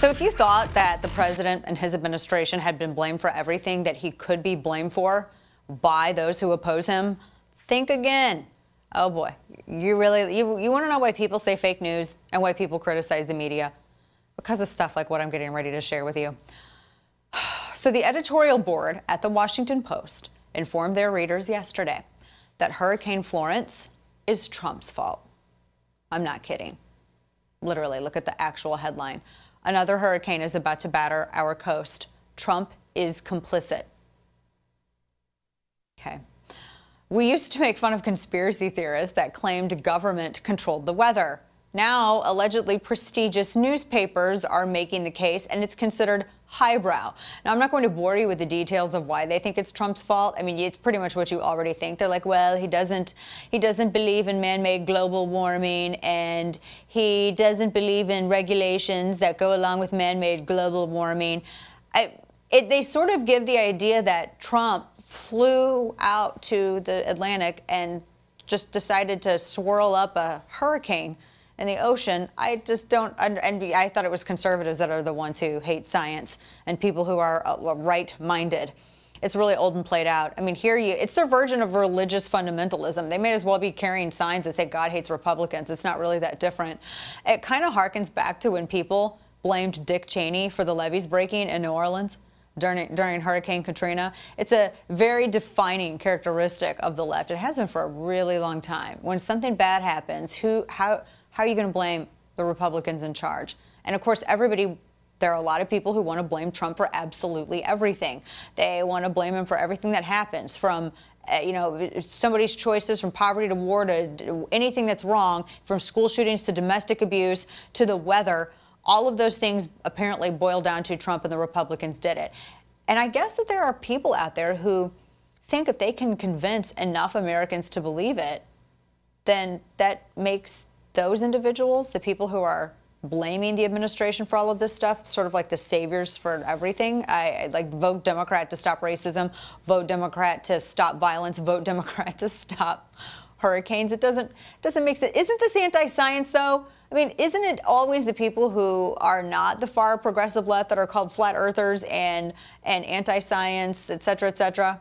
So if you thought that the president and his administration had been blamed for everything that he could be blamed for by those who oppose him, think again. Oh boy, you want to know why people say fake news and why people criticize the media? Because of stuff like what I'm getting ready to share with you. So the editorial board at the Washington Post informed their readers yesterday that Hurricane Florence is Trump's fault. I'm not kidding. Literally, look at the actual headline. Another hurricane is about to batter our coast. Trump is complicit. Okay. We used to make fun of conspiracy theorists that claimed government controlled the weather. Now, allegedly prestigious newspapers are making the case, and it's considered highbrow. Now, I'm not going to bore you with the details of why they think it's Trump's fault. I mean, it's pretty much what you already think. They're like, well, he doesn't believe in man-made global warming, and he doesn't believe in regulations that go along with man-made global warming. They sort of give the idea that Trump flew out to the Atlantic and just decided to swirl up a hurricane in the ocean. I just don't, and I thought it was conservatives that are the ones who hate science and people who are right-minded. It's really old and played out. I mean, it's their version of religious fundamentalism. They may as well be carrying signs that say God hates Republicans. It's not really that different. It kind of harkens back to when people blamed Dick Cheney for the levees breaking in New Orleans during Hurricane Katrina. It's a very defining characteristic of the left. It has been for a really long time. When something bad happens, how are you going to blame the Republicans in charge? And of course, there are a lot of people who want to blame Trump for absolutely everything. They want to blame him for everything that happens, from somebody's choices, from poverty to war to anything that's wrong, from school shootings to domestic abuse to the weather. All of those things apparently boil down to Trump and the Republicans did it. And I guess that there are people out there who think if they can convince enough Americans to believe it, then that makes those individuals, the people who are blaming the administration for all of this stuff, sort of like the saviors for everything. I like vote Democrat to stop racism, vote Democrat to stop violence, vote Democrat to stop hurricanes. It doesn't make sense. Isn't this anti-science, though? I mean, isn't it always the people who are not the far progressive left that are called flat earthers and anti-science, et cetera, et cetera?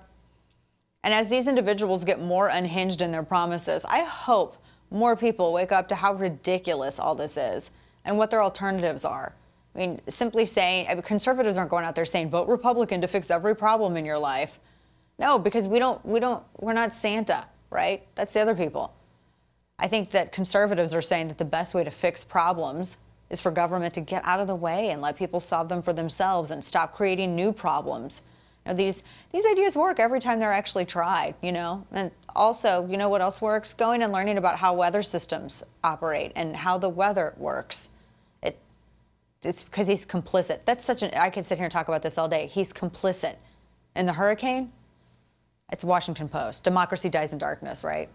And as these individuals get more unhinged in their promises, I hope more people wake up to how ridiculous all this is and what their alternatives are. I mean, simply saying, conservatives aren't going out there saying, vote Republican to fix every problem in your life. No, because we're not Santa, right? That's the other people. I think that conservatives are saying that the best way to fix problems is for government to get out of the way and let people solve them for themselves and stop creating new problems. These ideas work every time they're actually tried, And also, you know what else works? Going and learning about how weather systems operate and how the weather works. It's because he's complicit. I could sit here and talk about this all day. He's complicit. In the hurricane, it's Washington Post. Democracy dies in darkness, right?